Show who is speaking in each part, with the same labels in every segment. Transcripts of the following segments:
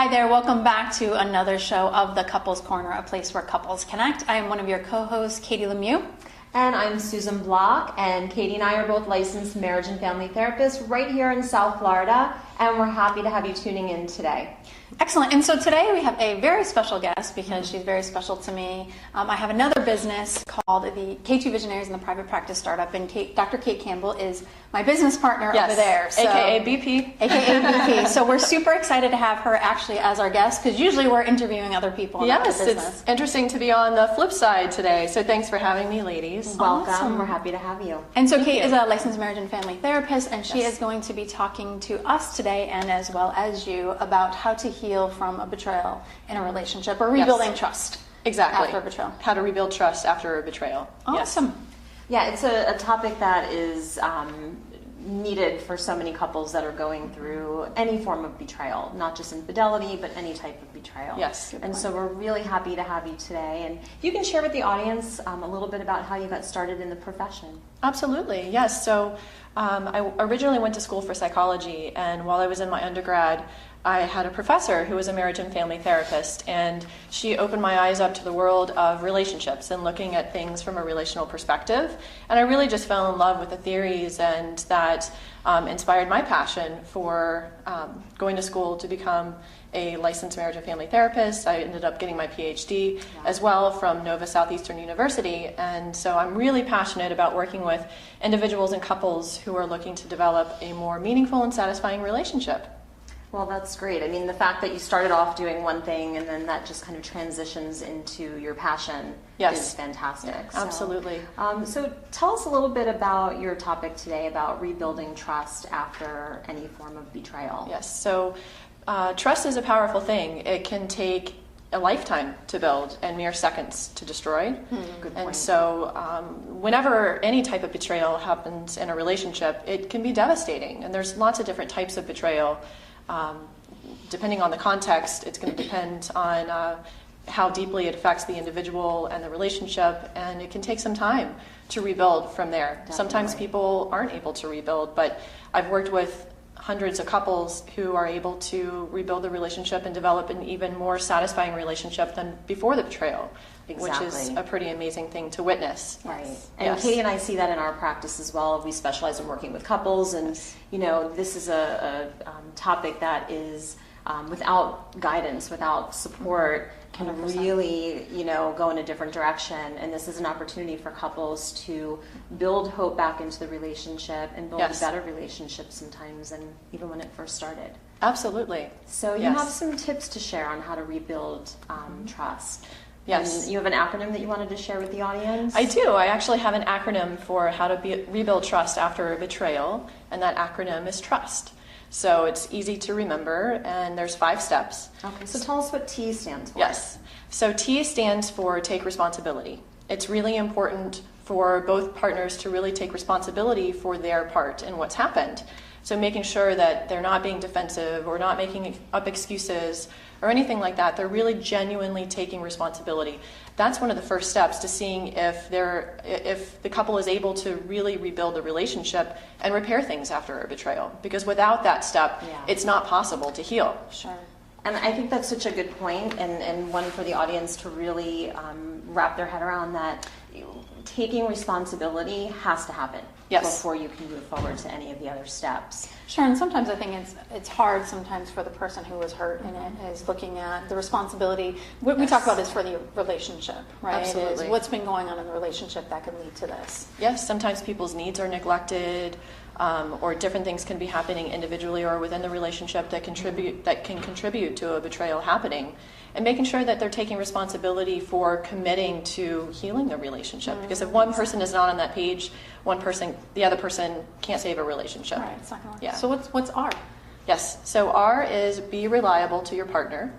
Speaker 1: Hi there, welcome back to another show of The Couples Corner, a place where couples connect. I am one of your co-hosts, Katie Lemieux.
Speaker 2: And I'm Susan Block, and Katie and I are both licensed marriage and family therapists right here in South Florida, and we're happy to have you tuning in today.
Speaker 1: Excellent. And so today we have a very special guest because she's very special to me. I have another business called the K2 Visionaries and the Private Practice Startup, and Dr. Kate Campbell is my business partner over there.
Speaker 3: So, AKA BP.
Speaker 1: AKA BP. So we're super excited to have her actually as our guest because usually we're interviewing other people in our business.
Speaker 3: Yes, it's interesting to be on the flip side today. So thanks for having me, ladies.
Speaker 2: Welcome.
Speaker 1: Awesome.
Speaker 2: We're happy to have you.
Speaker 1: And so Kate is a licensed marriage and family therapist, and she is going to be talking to us today and as well as you about how to heal from a betrayal in a relationship or rebuilding trust.
Speaker 3: Exactly.
Speaker 1: After a betrayal.
Speaker 3: How to rebuild trust after a betrayal.
Speaker 1: Awesome.
Speaker 3: Yes.
Speaker 2: Yeah, it's a topic that is needed for so many couples that are going through any form of betrayal, not just infidelity, but any type of betrayal.
Speaker 3: Yes.
Speaker 2: And so we're really happy to have you today. And you can share with the audience a little bit about how you got started in the profession.
Speaker 3: Absolutely, yes. So I originally went to school for psychology, and while I was in my undergrad, I had a professor who was a marriage and family therapist, and she opened my eyes up to the world of relationships and looking at things from a relational perspective. And I really just fell in love with the theories, and that inspired my passion for going to school to become a licensed marriage and family therapist. I ended up getting my PhD as well from Nova Southeastern University. And so I'm really passionate about working with individuals and couples who are looking to develop a more meaningful and satisfying relationship.
Speaker 2: Well, that's great. I mean, the fact that you started off doing one thing and then that just kind of transitions into your passion is fantastic.
Speaker 3: Yeah, absolutely.
Speaker 2: So tell us a little bit about your topic today about rebuilding trust after any form of betrayal.
Speaker 3: Yes, so trust is a powerful thing. It can take a lifetime to build and mere seconds to destroy.
Speaker 2: Good point.
Speaker 3: And so whenever any type of betrayal happens in a relationship, it can be devastating. And there's lots of different types of betrayal. Depending on the context, it's going to depend on how deeply it affects the individual and the relationship, and it can take some time to rebuild from there.
Speaker 2: Definitely.
Speaker 3: Sometimes people aren't able to rebuild, but I've worked with hundreds of couples who are able to rebuild the relationship and develop an even more satisfying relationship than before the betrayal.
Speaker 2: Exactly.
Speaker 3: Which is a pretty amazing thing to witness.
Speaker 2: Right. And Katie and I see that in our practice as well. We specialize in working with couples, and you know, this is a topic that is without guidance, without support, can
Speaker 1: 100%.
Speaker 2: really, you know, go in a different direction. And this is an opportunity for couples to build hope back into the relationship and build a better relationship sometimes than even when it first started.
Speaker 3: Absolutely.
Speaker 2: So you have some tips to share on how to rebuild trust.
Speaker 3: Yes.
Speaker 2: And you have an acronym that you wanted to share with the audience?
Speaker 3: I do. I actually have an acronym for how to rebuild trust after a betrayal, and that acronym is TRUST. So it's easy to remember, and there's 5 steps.
Speaker 2: Okay, so tell us what T stands for.
Speaker 3: Yes. So T stands for take responsibility. It's really important for both partners to really take responsibility for their part in what's happened. So making sure that they're not being defensive or not making up excuses or anything like that. They're really genuinely taking responsibility. That's one of the first steps to seeing if the couple is able to really rebuild the relationship and repair things after a betrayal. Because without that step, it's not possible to heal.
Speaker 1: Sure.
Speaker 2: And I think that's such a good point, and one for the audience to really wrap their head around, that taking responsibility has to happen before you can move forward to any of the other steps.
Speaker 1: Sure, and sometimes I think it's hard sometimes for the person who was hurt in it is looking at the responsibility. What we talk about is for the relationship, right?
Speaker 3: Absolutely.
Speaker 1: It is what's been going on in the relationship that could lead to this.
Speaker 3: Yes, sometimes people's needs are neglected, or different things can be happening individually or within the relationship that can contribute to a betrayal happening. And making sure that they're taking responsibility for committing to healing the relationship. Because if one person is not on that page, the other person can't save a relationship.
Speaker 1: Right, it's not going to work.
Speaker 3: Yeah.
Speaker 1: So what's R?
Speaker 3: Yes, so R is be reliable to your partner.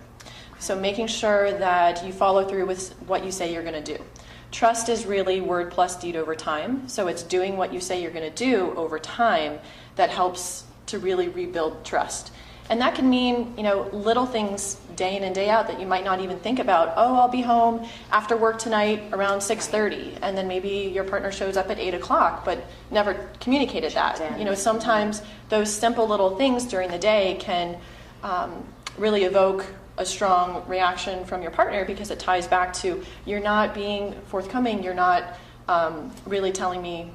Speaker 3: So making sure that you follow through with what you say you're going to do. Trust is really word plus deed over time. So it's doing what you say you're going to do over time that helps to really rebuild trust. And that can mean, little things day in and day out that you might not even think about. Oh, I'll be home after work tonight around 6:30, and then maybe your partner shows up at 8 o'clock, but never communicated that. Sometimes those simple little things during the day can really evoke a strong reaction from your partner, because it ties back to, you're not being forthcoming, you're not really telling me,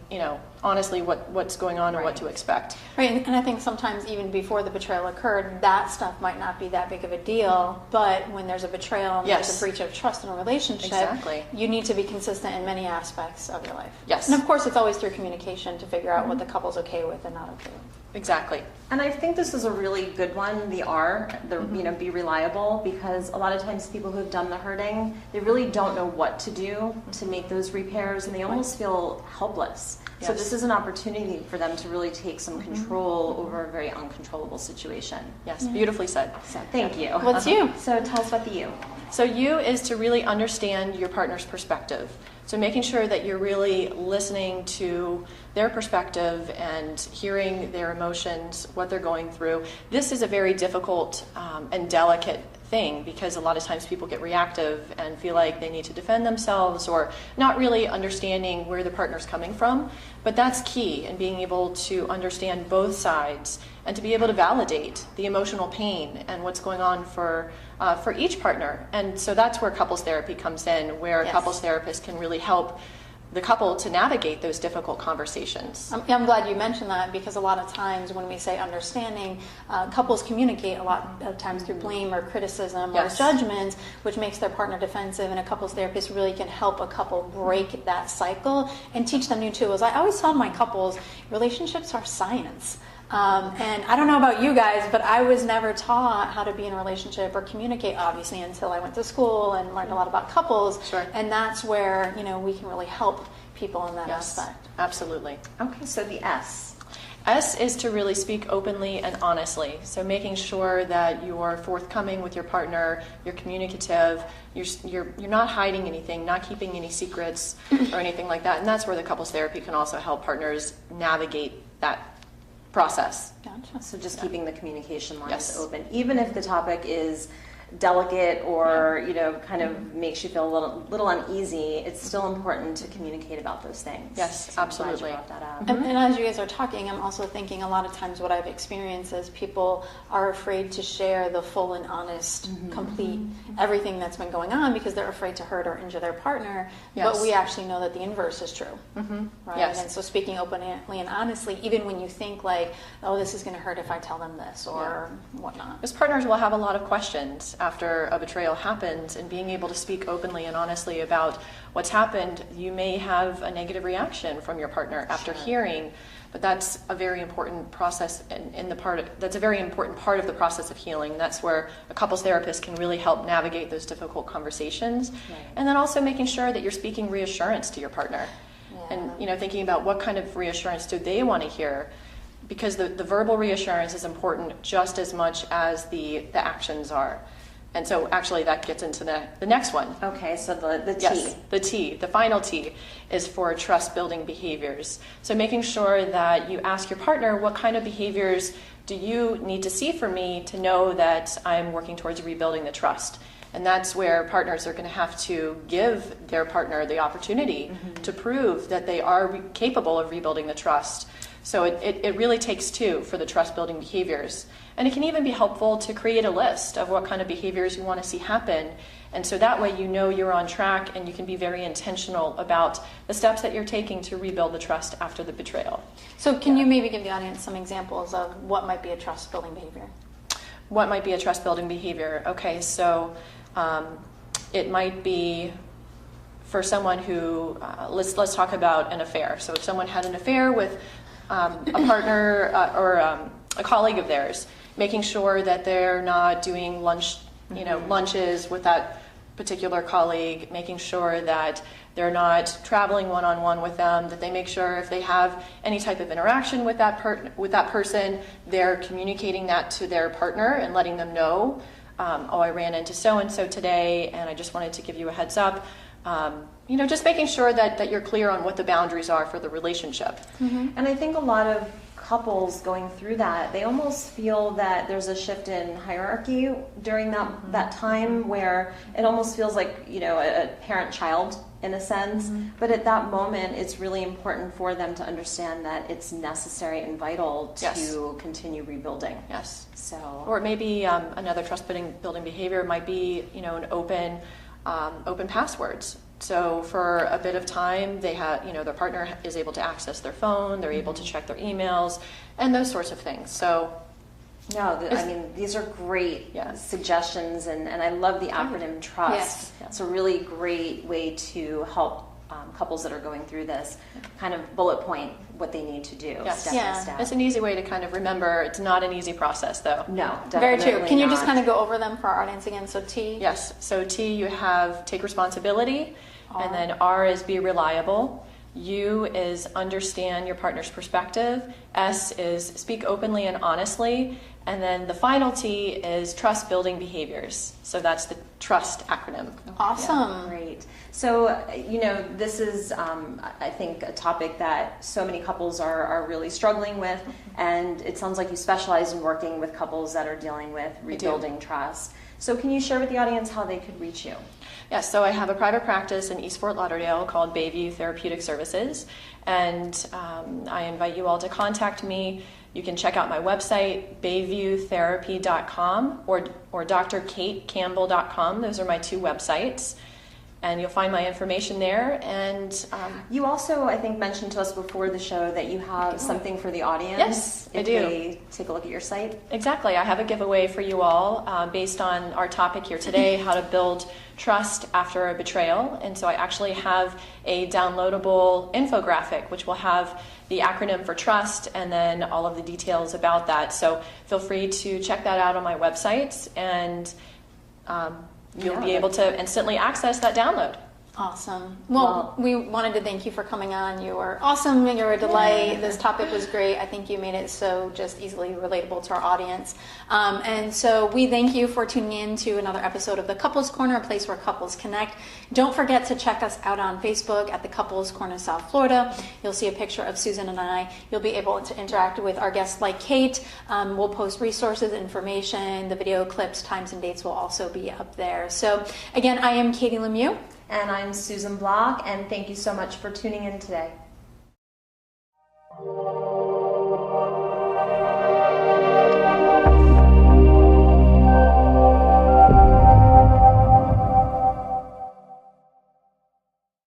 Speaker 3: honestly what's going on or what to expect.
Speaker 1: Right, and I think sometimes even before the betrayal occurred, that stuff might not be that big of a deal, but when there's a betrayal and there's a breach of trust in a relationship, you need to be consistent in many aspects of your life.
Speaker 3: Yes.
Speaker 1: And of course, it's always through communication to figure out what the couple's okay with and not okay with.
Speaker 3: Exactly.
Speaker 2: And I think this is a really good one, the R, be reliable, because a lot of times people who've done the hurting, they really don't know what to do to make those repairs, and they almost feel helpless. Yes. So this is an opportunity for them to really take some control over a very uncontrollable situation.
Speaker 3: Yes, beautifully said.
Speaker 2: So thank you.
Speaker 1: What's you?
Speaker 2: So tell us about the you.
Speaker 3: So you is to really understand your partner's perspective. So making sure that you're really listening to their perspective and hearing their emotions, what they're going through. This is a very difficult and delicate thing, because a lot of times people get reactive and feel like they need to defend themselves, or not really understanding where the partner's coming from. But that's key in being able to understand both sides and to be able to validate the emotional pain and what's going on for each partner. And so that's where couples therapy comes in, where a couples therapist can really help the couple to navigate those difficult conversations.
Speaker 1: I'm glad you mentioned that, because a lot of times when we say understanding, couples communicate a lot of times through blame or criticism or judgments, which makes their partner defensive, and a couples therapist really can help a couple break that cycle and teach them new tools. I always tell my couples, relationships are science. And I don't know about you guys, but I was never taught how to be in a relationship or communicate, obviously, until I went to school and learned a lot about couples.
Speaker 3: Sure.
Speaker 1: And that's where, we can really help people in that aspect.
Speaker 3: Absolutely.
Speaker 2: Okay, so the S.
Speaker 3: S is to really speak openly and honestly. So making sure that you're forthcoming with your partner, you're communicative, you're not hiding anything, not keeping any secrets or anything like that. And that's where the couples therapy can also help partners navigate that process.
Speaker 1: Gotcha.
Speaker 2: So just keeping the communication lines open, even if the topic is delicate or kind of makes you feel a little uneasy, it's still important to communicate about those things.
Speaker 3: Yes,
Speaker 2: so
Speaker 3: absolutely.
Speaker 2: I'm glad you brought that up.
Speaker 1: And as you guys are talking, I'm also thinking a lot of times what I've experienced is people are afraid to share the full and honest, complete everything that's been going on, because they're afraid to hurt or injure their partner. But we actually know that the inverse is true. Right?
Speaker 3: Yes.
Speaker 1: And so speaking openly and honestly, even when you think like, oh, this is going to hurt if I tell them this or whatnot.
Speaker 3: Because partners will have a lot of questions after a betrayal happens, and being able to speak openly and honestly about what's happened, you may have a negative reaction from your partner after hearing, but that's a very important process that's a very important part of the process of healing. That's where a couples therapist can really help navigate those difficult conversations. And then also making sure that you're speaking reassurance to your partner. And thinking about what kind of reassurance do they want to hear, because the verbal reassurance is important just as much as the actions are. And so actually that gets into the next one.
Speaker 2: Okay, so the T.
Speaker 3: Yes, the T, the final T, is for trust building behaviors. So making sure that you ask your partner, what kind of behaviors do you need to see from me to know that I'm working towards rebuilding the trust? And that's where partners are going to have to give their partner the opportunity to prove that they are capable of rebuilding the trust. So it really takes two for the trust building behaviors. And it can even be helpful to create a list of what kind of behaviors you want to see happen. And so that way you're on track, and you can be very intentional about the steps that you're taking to rebuild the trust after the betrayal.
Speaker 1: So can you maybe give the audience some examples of what might be a trust building behavior?
Speaker 3: What might be a trust building behavior? Okay, so it might be for someone who, let's talk about an affair. So if someone had an affair with a partner or a colleague of theirs, making sure that they're not doing lunches with that particular colleague, making sure that they're not traveling one-on-one with them, that they make sure if they have any type of interaction with that person, they're communicating that to their partner and letting them know, I ran into so-and-so today, and I just wanted to give you a heads up. Just making sure that you're clear on what the boundaries are for the relationship.
Speaker 2: And I think a lot of couples going through that, they almost feel that there's a shift in hierarchy during that time, where it almost feels like a parent-child in a sense, but at that moment it's really important for them to understand that it's necessary and vital to continue rebuilding.
Speaker 3: Yes.
Speaker 2: So,
Speaker 3: or maybe another trust building behavior might be, an open passwords. So for a bit of time, they have, their partner is able to access their phone, they're able to check their emails, and those sorts of things. So,
Speaker 2: these are great suggestions, and I love the acronym TRUST.
Speaker 1: Yes.
Speaker 2: It's a really great way to help couples that are going through this kind of bullet point what they need to do step by step.
Speaker 3: It's an easy way to kind of remember. It's not an easy process, though.
Speaker 2: No, definitely
Speaker 1: Very true. Can you
Speaker 2: not.
Speaker 1: just kind of go over them for our audience again? So T?
Speaker 3: Yes. So T, you have take responsibility, and then R is be reliable. U is understand your partner's perspective. S is speak openly and honestly. And then the final T is trust building behaviors. So that's the TRUST acronym.
Speaker 1: Awesome.
Speaker 2: Great. So, this is, I think, a topic that so many couples are really struggling with. And it sounds like you specialize in working with couples that are dealing with rebuilding trust. So can you share with the audience how they could reach you?
Speaker 3: Yes, so I have a private practice in East Fort Lauderdale called Bayview Therapeutic Services, and I invite you all to contact me. You can check out my website, bayviewtherapy.com, or drkatecampbell.com. Those are my two websites. And you'll find my information there. And
Speaker 2: you also, I think, mentioned to us before the show that you have something for the audience.
Speaker 3: Yes, I do.
Speaker 2: If they take a look at your site.
Speaker 3: Exactly. I have a giveaway for you all based on our topic here today, how to build trust after a betrayal. And so I actually have a downloadable infographic, which will have the acronym for trust and then all of the details about that. So feel free to check that out on my website, and you'll be able to instantly access that download.
Speaker 1: Awesome. Well, we wanted to thank you for coming on. You were awesome. You were a delight. This topic was great. I think you made it so just easily relatable to our audience. And so we thank you for tuning in to another episode of The Couples Corner, a place where couples connect. Don't forget to check us out on Facebook at The Couples Corner South Florida. You'll see a picture of Susan and I. You'll be able to interact with our guests like Kate. We'll post resources, information, the video clips, times and dates will also be up there. So again, I am Katie Lemieux.
Speaker 2: And I'm Susan Block, and thank you so much for tuning in today.